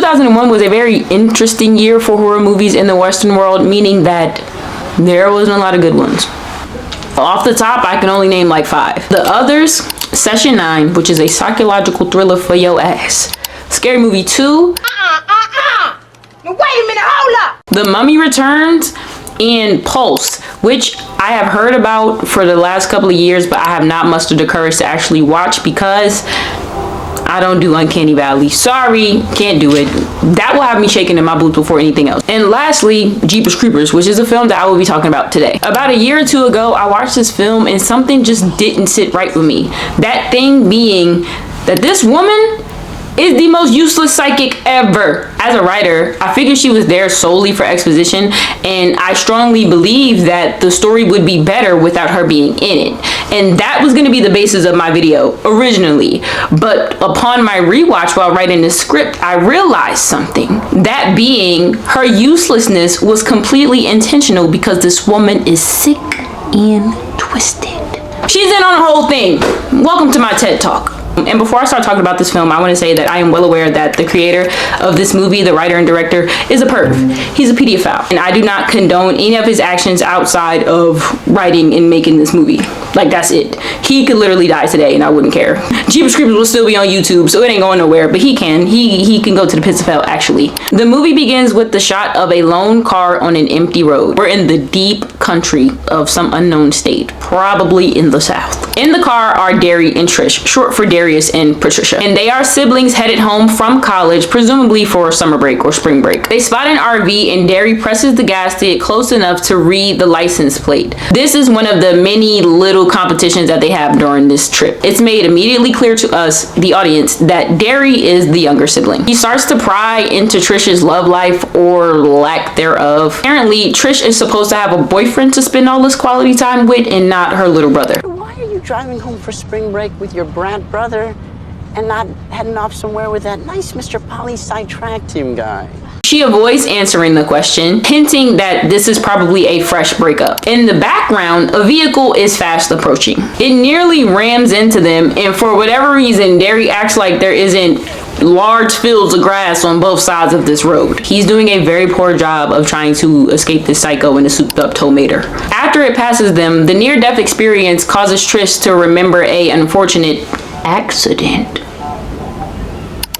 2001 was a very interesting year for horror movies in the Western world, meaning that there wasn't a lot of good ones. Off the top, I can only name like 5. The others, Session 9, which is a psychological thriller for your ass. Scary Movie 2. Now wait a minute, hold up! The Mummy Returns, and Pulse, which I have heard about for the last couple of years, but I have not mustered the courage to actually watch because I don't do Uncanny Valley. Sorry, can't do it. That will have me shaking in my boots before anything else. And lastly, Jeepers Creepers, which is a film that I will be talking about today. About a year or 2 ago, I watched this film and something just didn't sit right with me. That thing being that this woman is the most useless psychic ever. As a writer, I figured she was there solely for exposition, and I strongly believe that the story would be better without her being in it. And that was gonna be the basis of my video originally. But upon my rewatch while writing the script, I realized something. That being, her uselessness was completely intentional because this woman is sick and twisted. She's in on the whole thing. Welcome to my TED Talk. And before I start talking about this film, I want to say that I am well aware that the creator of this movie, the writer and director, is a perv. He's a pedophile. And I do not condone any of his actions outside of writing and making this movie. Like, that's it. He could literally die today and I wouldn't care. Jeepers Creepers will still be on YouTube, so it ain't going nowhere, but he can. He can go to the pits of hell, actually. The movie begins with the shot of a lone car on an empty road. We're in the deep country of some unknown state, probably in the South. In the car are Derry and Trish, short for Darius and Patricia. And they are siblings headed home from college, presumably for summer break or spring break. They spot an RV and Derry presses the gas to get close enough to read the license plate. This is one of the many little competitions that they have during this trip. It's made immediately clear to us, the audience, that Derry is the younger sibling. He starts to pry into Trish's love life or lack thereof. Apparently, Trish is supposed to have a boyfriend to spend all this quality time with and not her little brother. Why are you driving home for spring break with your brat brother and not heading off somewhere with that nice Mr. Poli-Sci track team guy? She avoids answering the question, hinting that this is probably a fresh breakup. In the background, a vehicle is fast approaching. It nearly rams into them, and for whatever reason, Derry acts like there isn't large fields of grass on both sides of this road. He's doing a very poor job of trying to escape this psycho in a souped up tow mater. After it passes them, the near-death experience causes Trish to remember a unfortunate accident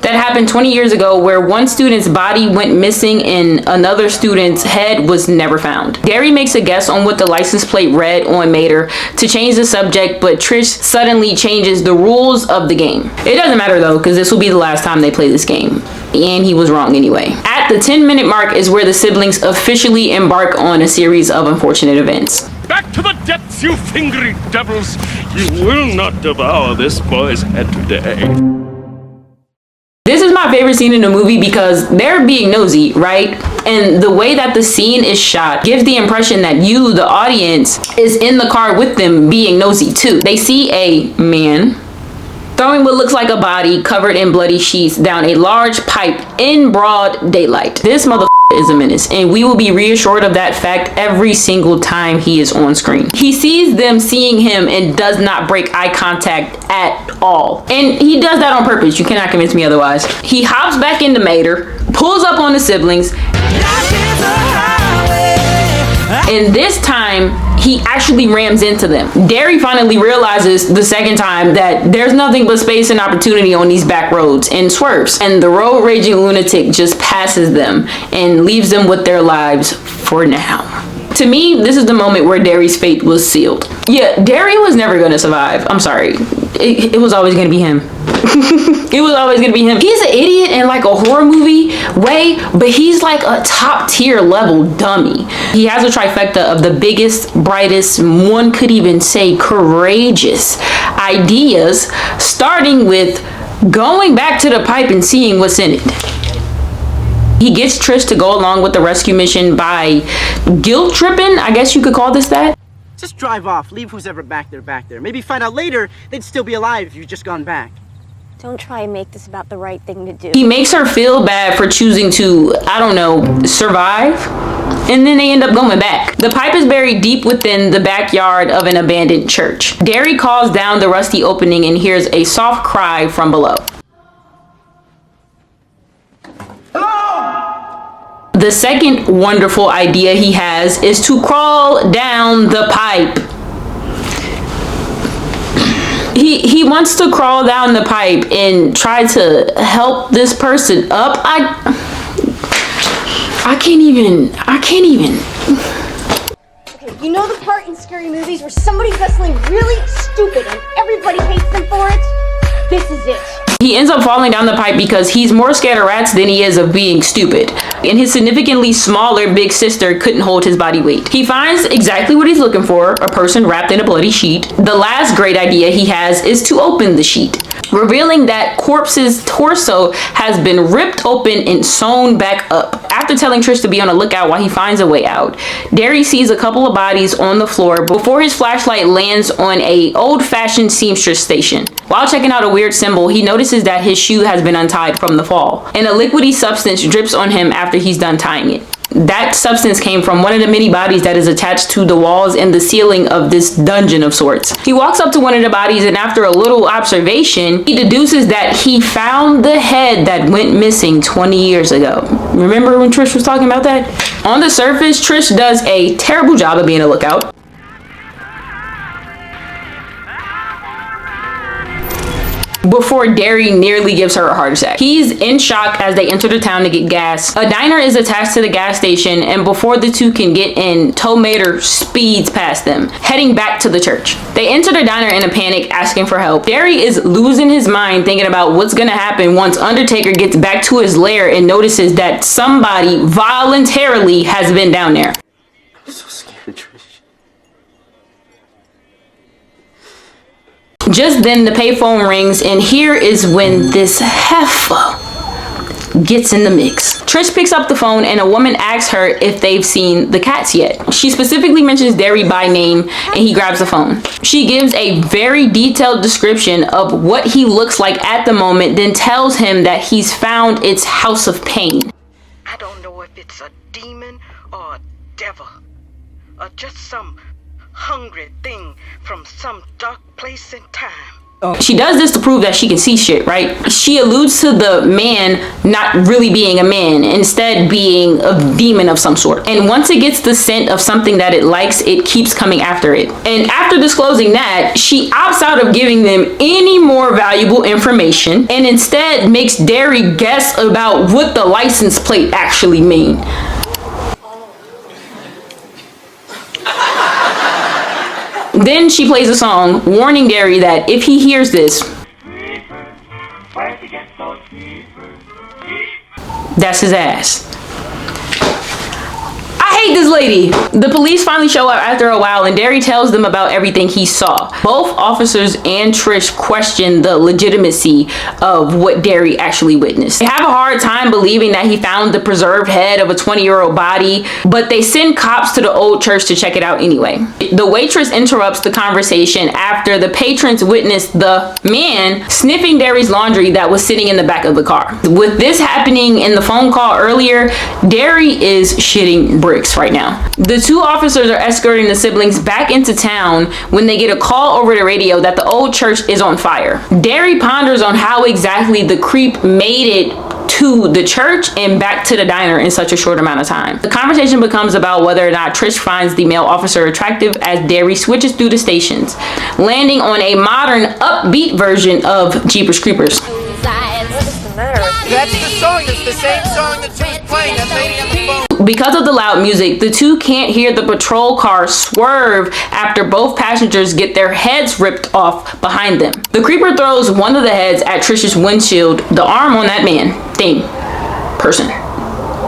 that happened 20 years ago where one student's body went missing and another student's head was never found. Derry makes a guess on what the license plate read on Mater to change the subject, but Trish suddenly changes the rules of the game. It doesn't matter though, because this will be the last time they play this game. And he was wrong anyway. At the 10-minute mark is where the siblings officially embark on a series of unfortunate events. Back to the depths, you fingery devils! You will not devour this boy's head today. This is my favorite scene in the movie because they're being nosy, right? And the way that the scene is shot gives the impression that you, the audience, is in the car with them being nosy too. They see a man throwing what looks like a body covered in bloody sheets down a large pipe in broad daylight. This motherfucker is a menace, and we will be reassured of that fact every single time he is on screen. He sees them seeing him and does not break eye contact at all. And he does that on purpose. You cannot convince me otherwise. He hops back into Mater, pulls up on the siblings, and this time he actually rams into them. Derry finally realizes the second time that there's nothing but space and opportunity on these back roads and swerves. And the road raging lunatic just passes them and leaves them with their lives for now. To me, this is the moment where Derry's fate was sealed. Yeah, Derry was never gonna survive. I'm sorry. It was always gonna be him. It was always gonna be him. He's an idiot in like a horror movie way, but he's like a top tier level dummy. He has a trifecta of the biggest, brightest, one could even say courageous ideas, starting with going back to the pipe and seeing what's in it. He gets Trish to go along with the rescue mission by guilt tripping, I guess you could call this that. Just drive off, leave who's ever back there. Maybe find out later they'd still be alive if you'd just gone back. Don't try and make this about the right thing to do. He makes her feel bad for choosing to, I don't know, survive. And then they end up going back. The pipe is buried deep within the backyard of an abandoned church. Derry calls down the rusty opening and hears a soft cry from below. Hello? The second wonderful idea he has is to crawl down the pipe. He wants to crawl down the pipe and try to help this person up. I can't even. Okay, you know the part in scary movies where somebody does something really stupid and everybody hates them for it? This is it. He ends up falling down the pipe because he's more scared of rats than he is of being stupid. And his significantly smaller big sister couldn't hold his body weight. He finds exactly what he's looking for, a person wrapped in a bloody sheet. The last great idea he has is to open the sheet, revealing that corpse's torso has been ripped open and sewn back up. After telling Trish to be on the lookout while he finds a way out, Derry sees a couple of bodies on the floor before his flashlight lands on a old-fashioned seamstress station. While checking out a weird symbol, he notices that his shoe has been untied from the fall, and a liquidy substance drips on him after he's done tying it. That substance came from one of the many bodies that is attached to the walls and the ceiling of this dungeon of sorts. He walks up to one of the bodies, and after a little observation, he deduces that he found the head that went missing 20 years ago. Remember when Trish was talking about that? On the surface, Trish does a terrible job of being a lookout. Before Derry nearly gives her a heart attack. He's in shock as they enter the town to get gas. A diner is attached to the gas station, and before the two can get in, Tow Mater speeds past them, heading back to the church. They enter the diner in a panic, asking for help. Derry is losing his mind thinking about what's gonna happen once Undertaker gets back to his lair and notices that somebody voluntarily has been down there. I'm so scared, Trish. Just then the payphone rings, and here is when this heifer gets in the mix. Trish picks up the phone, and a woman asks her if they've seen the cats yet. She specifically mentions Derry by name, and he grabs the phone. She gives a very detailed description of what he looks like at the moment, then tells him that he's found its house of pain. I don't know if it's a demon or a devil, or just some hungry thing from some dark place in time. She does this to prove that she can see shit, right? She alludes to the man not really being a man, instead being a demon of some sort. And once it gets the scent of something that it likes, it keeps coming after it. And after disclosing that, she opts out of giving them any more valuable information and instead makes Derry guess about what the license plate actually mean. Then she plays a song warning Derry that if he hears this, that's his ass. I hate this lady. The police finally show up after a while, and Derry tells them about everything he saw. Both officers and Trish question the legitimacy of what Derry actually witnessed. They have a hard time believing that he found the preserved head of a 20-year-old body, but they send cops to the old church to check it out anyway. The waitress interrupts the conversation after the patrons witness the man sniffing Derry's laundry that was sitting in the back of the car. With this happening in the phone call earlier, Derry is shitting bricks right now. The two officers are escorting the siblings back into town when they get a call over the radio that the old church is on fire. Derry ponders on how exactly the creep made it to the church and back to the diner in such a short amount of time. The conversation becomes about whether or not Trish finds the male officer attractive as Derry switches through the stations, landing on a modern, upbeat version of Jeepers Creepers. That's the song. It's the same song that Trish playing. That lady on the phone. Because of the loud music, the two can't hear the patrol car swerve after both passengers get their heads ripped off behind them. The creeper throws one of the heads at Trish's windshield, the arm on that man, thing, person,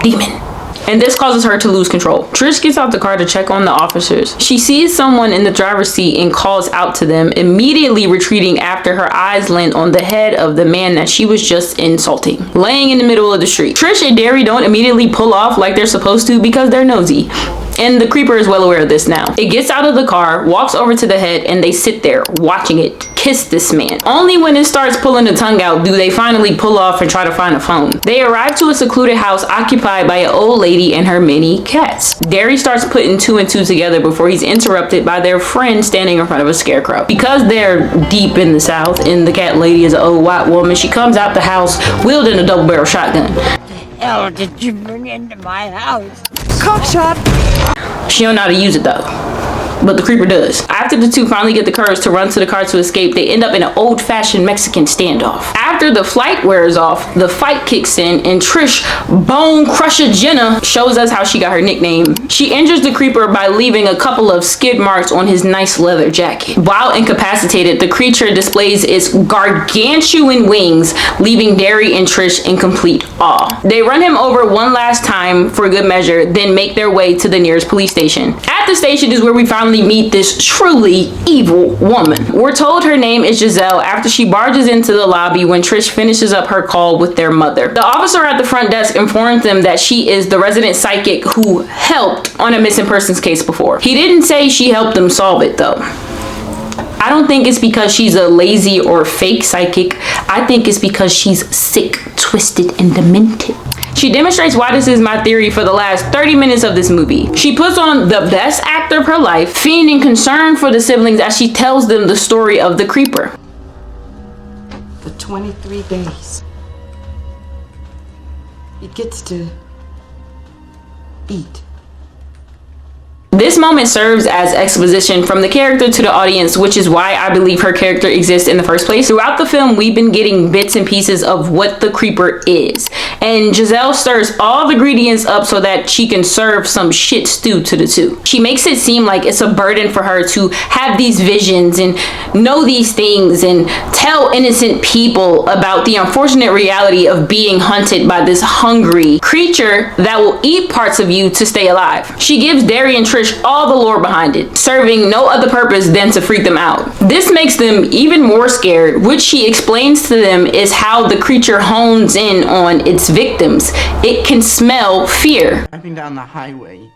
demon. And this causes her to lose control. Trish gets out the car to check on the officers. She sees someone in the driver's seat and calls out to them, immediately retreating after her eyes land on the head of the man that she was just insulting, laying in the middle of the street. Trish and Derry don't immediately pull off like they're supposed to because they're nosy. And the creeper is well aware of this now. It gets out of the car, walks over to the head, and they sit there watching it kiss this man. Only when it starts pulling the tongue out do they finally pull off and try to find a phone. They arrive to a secluded house occupied by an old lady and her many cats. Derry starts putting two and two together before he's interrupted by their friend standing in front of a scarecrow. Because they're deep in the South and the cat lady is an old white woman, she comes out the house wielding a double-barrel shotgun. hell did you bring into my house? She don't know how to use it though, but the creeper does. After the two finally get the courage to run to the car to escape, they end up in an old-fashioned Mexican standoff. After the flight wears off, the fight kicks in and Trish Bone Crusher Jenna shows us how she got her nickname. She injures the creeper by leaving a couple of skid marks on his nice leather jacket. While incapacitated, the creature displays its gargantuan wings, leaving Derry and Trish in complete awe. They run him over one last time for good measure, then make their way to the nearest police station. At the station is where we finally meet this truly evil woman. We're told her name is Jezelle after she barges into the lobby when Trish finishes up her call with their mother. The officer at the front desk informs them that she is the resident psychic who helped on a missing persons case before. He didn't say she helped them solve it though. I don't think it's because she's a lazy or fake psychic. I think it's because she's sick, twisted, and demented. She demonstrates why this is my theory for the last 30 minutes of this movie. She puts on the best act of her life, feigning concern for the siblings as she tells them the story of the creeper. For 23 days, he gets to eat. This moment serves as exposition from the character to the audience, which is why I believe her character exists in the first place. Throughout the film, we've been getting bits and pieces of what the creeper is. And Jezelle stirs all the ingredients up so that she can serve some shit stew to the two. She makes it seem like it's a burden for her to have these visions and know these things and tell innocent people about the unfortunate reality of being hunted by this hungry creature that will eat parts of you to stay alive. She gives Derry and Trish all the lore behind it, serving no other purpose than to freak them out. This makes them even more scared, which she explains to them is how the creature hones in on its victims. It can smell fear. Driving down the highway,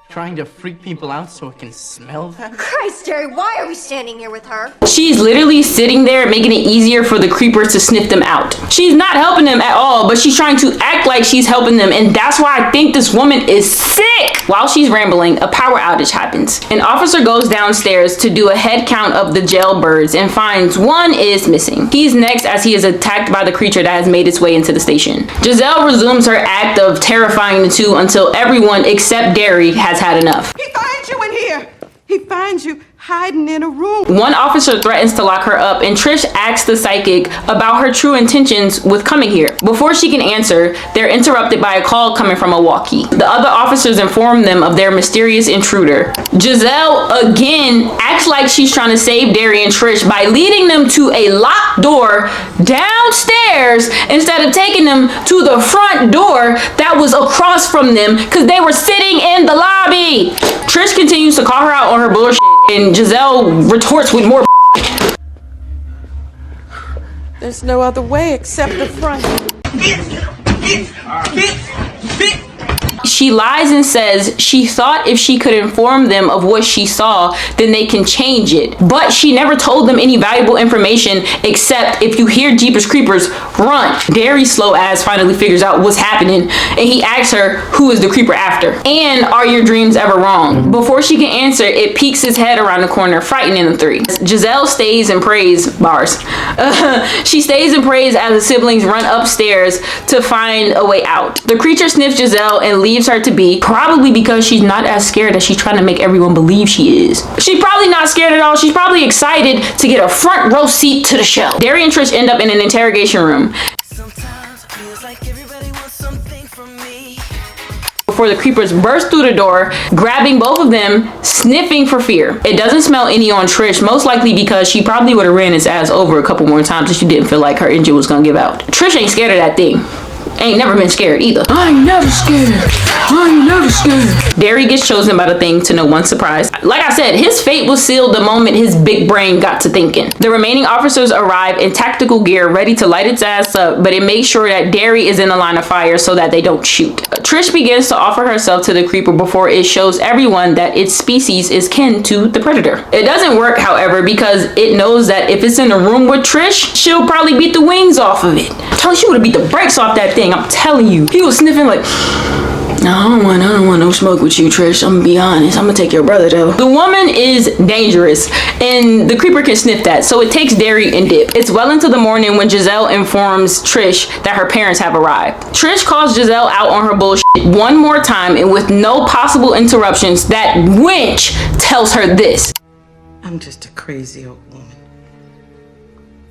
trying to freak people out so it can smell them? Christ, Derry, why are we standing here with her? She's literally sitting there making it easier for the creeper to sniff them out. She's not helping them at all, but she's trying to act like she's helping them, and that's why I think this woman is sick. While she's rambling, a power outage happens. An officer goes downstairs to do a head count of the jailbirds and finds one is missing. He's next as he is attacked by the creature that has made its way into the station. Jezelle resumes her act of terrifying the two until everyone except Derry has had enough. He finds you in here. He finds you hiding in a room. One officer threatens to lock her up, and Trish asks the psychic about her true intentions with coming here. Before she can answer, they're interrupted by a call coming from a walkie. The other officers inform them of their mysterious intruder. Jezelle again acts like she's trying to save Derry and Trish by leading them to a locked door downstairs instead of taking them to the front door that was across from them because they were sitting in the lobby. Trish continues to call her out on her bullshit, and Jezelle retorts with more. There's no other way except the front. She lies and says she thought if she could inform them of what she saw, then they can change it. But she never told them any valuable information except if you hear Jeepers Creepers, run. Derry's slow ass finally figures out what's happening, and he asks her who is the creeper after. And are your dreams ever wrong? Before she can answer, it peeks its head around the corner, frightening the three. Jezelle stays and prays, bars. She stays and prays as the siblings run upstairs to find a way out. The creature sniffs Jezelle and leaves her to be, probably because she's not as scared as she's trying to make everyone believe she is. She's probably not scared at all. She's probably excited to get a front row seat to the show. Derry and Trish end up in an interrogation room. Before the creepers burst through the door, grabbing both of them, sniffing for fear. It doesn't smell any on Trish, most likely because she probably would have ran his ass over a couple more times if she didn't feel like her engine was gonna give out. Trish ain't scared of that thing. Ain't never been scared either. I ain't never scared. I ain't never scared. Derry gets chosen by the thing to no one's surprise. Like I said, his fate was sealed the moment his big brain got to thinking. The remaining officers arrive in tactical gear, ready to light its ass up, but it makes sure that Derry is in the line of fire so that they don't shoot. Trish begins to offer herself to the creeper before it shows everyone that its species is kin to the predator. It doesn't work, however, because it knows that if it's in a room with Trish, she'll probably beat the wings off of it. I'm telling you, she would have beat the brakes off that thing. I'm telling you. He was sniffing like, No, I don't want no smoke with you, Trish. I'm gonna be honest. I'm gonna take your brother though. The woman is dangerous, and the creeper can sniff that, so it takes Derry and dip. It's well into the morning when Jezelle informs Trish that her parents have arrived. Trish calls Jezelle out on her bullshit one more time, and with no possible interruptions, that wench tells her this. I'm just a crazy old woman.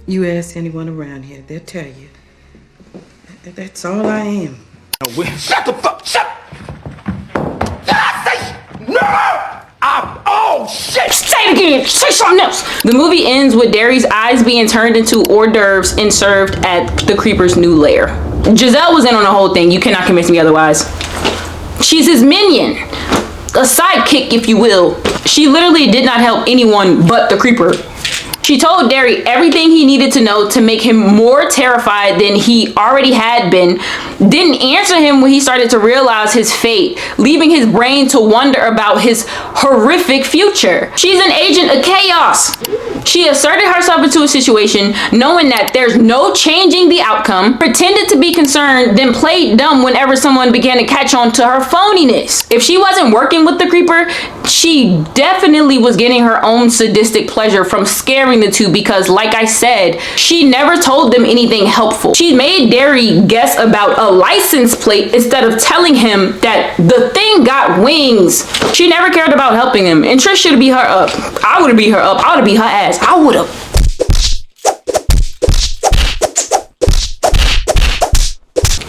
You ask anyone around here, they'll tell you. That's all I am. Shut the fuck! Shut! Did I say no? Oh shit! Say it again! Say something else! The movie ends with Derry's eyes being turned into hors d'oeuvres and served at the creeper's new lair. Jezelle was in on the whole thing. You cannot convince me otherwise. She's his minion. A sidekick, if you will. She literally did not help anyone but the creeper. She told Derry everything he needed to know to make him more terrified than he already had been. Didn't answer him when he started to realize his fate, leaving his brain to wonder about his horrific future. She's an agent of chaos. She asserted herself into a situation knowing that there's no changing the outcome, pretended to be concerned, then played dumb whenever someone began to catch on to her phoniness. If she wasn't working with the creeper, she definitely was getting her own sadistic pleasure from scaring the two, because like I said, she never told them anything helpful. She made Derry guess about a license plate instead of telling him that the thing got wings. She never cared about helping him, and Trish should beat her up. I would have beat her up. I would have beat her ass. I would have.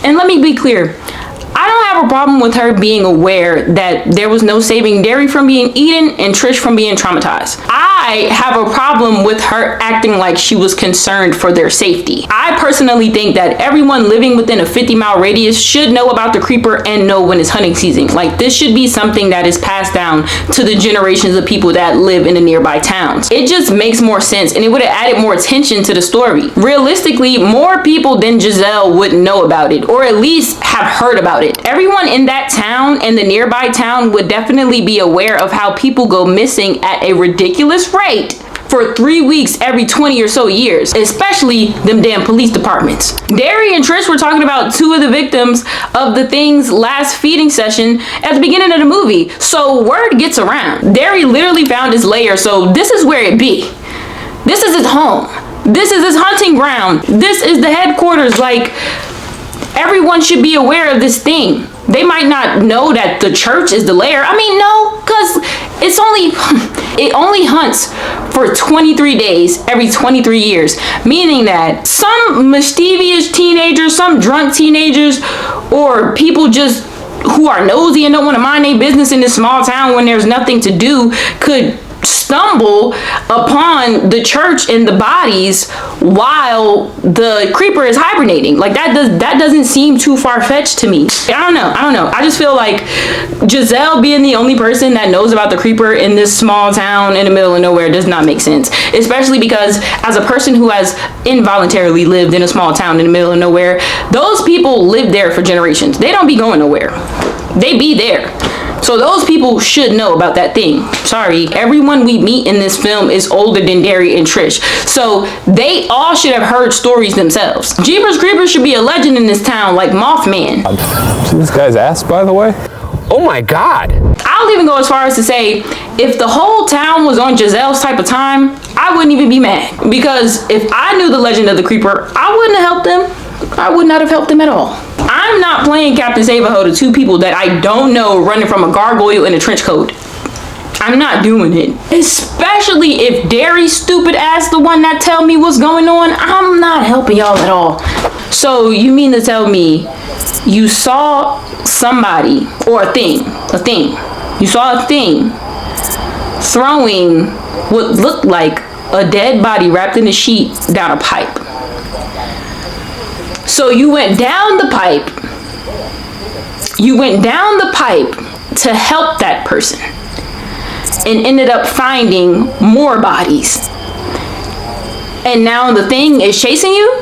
And let me be clear, I don't have a problem with her being aware that there was no saving Derry from being eaten and Trish from being traumatized. I have a problem with her acting like she was concerned for their safety. I personally think that everyone living within a 50-mile radius should know about the creeper and know when it's hunting season. Like, this should be something that is passed down to the generations of people that live in the nearby towns. It just makes more sense, and it would have added more attention to the story. Realistically, more people than Jezelle would know about it, or at least have heard about it. Everyone in that town and the nearby town would definitely be aware of how people go missing at a ridiculous rate for 3 weeks every 20 or so years, especially them damn police departments. Derry and Trish were talking about two of the victims of the thing's last feeding session at the beginning of the movie, so word gets around. Derry literally found his lair, so this is where it be. This is his home. This is his hunting ground. This is the headquarters. Like, everyone should be aware of this thing. They might not know that the church is the lair. I mean, no, because it only hunts for 23 days every 23 years, meaning that some mischievous teenagers, some drunk teenagers, or people just who are nosy and don't want to mind their business in this small town when there's nothing to do could stumble upon the church and the bodies while the creeper is hibernating. Like, that doesn't seem too far-fetched to me. I don't know. I just feel like Jezelle being the only person that knows about the creeper in this small town in the middle of nowhere does not make sense, especially because as a person who has involuntarily lived in a small town in the middle of nowhere, those people live there for generations. They don't be going nowhere. They be there. So those people should know about that thing. Sorry, everyone we meet in this film is older than Derry and Trish, so they all should have heard stories themselves. Jeepers Creepers should be a legend in this town, like Mothman. See this guy's ass, by the way? Oh my God. I'll even go as far as to say, if the whole town was on Jazelle's type of time, I wouldn't even be mad. Because if I knew the legend of the creeper, I wouldn't have helped them. I would not have helped them at all. I'm not playing Captain Save-A-Ho to two people that I don't know running from a gargoyle in a trench coat. I'm not doing it. Especially if Derry's stupid ass the one that tell me what's going on. I'm not helping y'all at all. So you mean to tell me you saw somebody or a thing. You saw a thing throwing what looked like a dead body wrapped in a sheet down a pipe. So you went down the pipe. You went down the pipe to help that person and ended up finding more bodies. And now the thing is chasing you?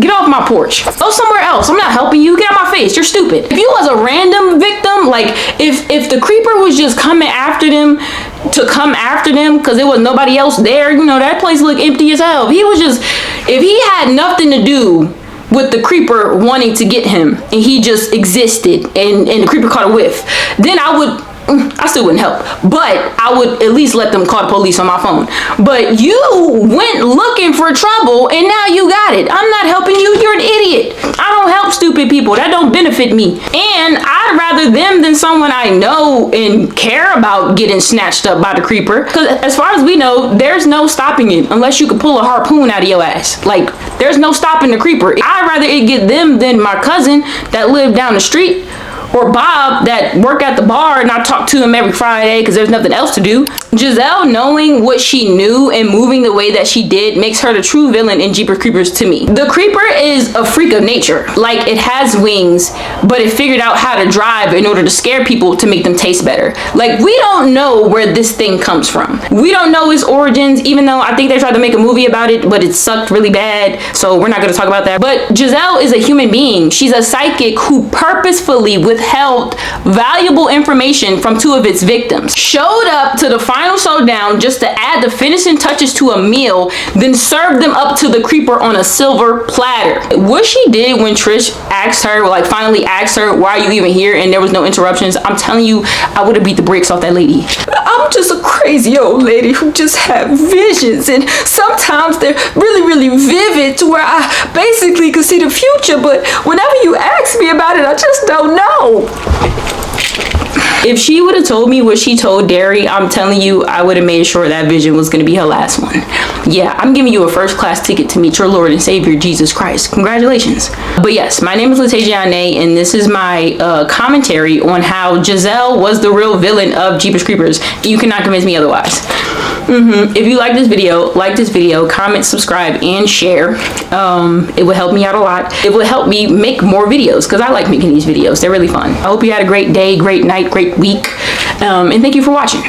Get off my porch. Go somewhere else. I'm not helping you. Get out of my face. You're stupid. If you was a random victim, like if the creeper was just coming after them to come after them because there was nobody else there, you know, that place looked empty as hell. If he had nothing to do with the creeper wanting to get him, and he just existed, and the creeper caught a whiff, then I still wouldn't help, but I would at least let them call the police on my phone. But you went looking for trouble and now you got it. I'm not helping you. You're an idiot. I don't help stupid people. That don't benefit me. And I'd rather them than someone I know and care about getting snatched up by the creeper. Because as far as we know, there's no stopping it unless you could pull a harpoon out of your ass. Like, there's no stopping the creeper. I'd rather it get them than my cousin that lived down the street, or Bob that work at the bar and I talk to him every Friday because there's nothing else to do. Jezelle, knowing what she knew and moving the way that she did, makes her the true villain in Jeepers Creepers to me. The creeper is a freak of nature. Like, it has wings, but it figured out how to drive in order to scare people to make them taste better. Like, we don't know where this thing comes from. We don't know its origins, even though I think they tried to make a movie about it, but it sucked really bad, so we're not going to talk about that. But Jezelle is a human being. She's a psychic who purposefully withheld valuable information from two of its victims, showed up to the final showdown just to add the finishing touches to a meal, then served them up to the creeper on a silver platter. What she did when Trish asked her, like finally asked her, why are you even here, and there was no interruptions, I'm telling you, I would have beat the brakes off that lady. I'm just a crazy old lady who just have visions, and sometimes they're really, really vivid to where I basically could see the future, but whenever you ask me about it, I just don't know. If she would have told me what she told Derry, I'm telling you, I would have made sure that vision was going to be her last one. Yeah, I'm giving you a first class ticket to meet your Lord and Savior, Jesus Christ. Congratulations. But yes, my name is Latasia, and this is my commentary on how Jezelle was the real villain of Jeepers Creepers. You cannot convince me otherwise. If you like this video, comment, subscribe, and share. It would help me out a lot. It would help me make more videos because I like making these videos. They're really fun. I hope you had a great day, great night, great week, and thank you for watching.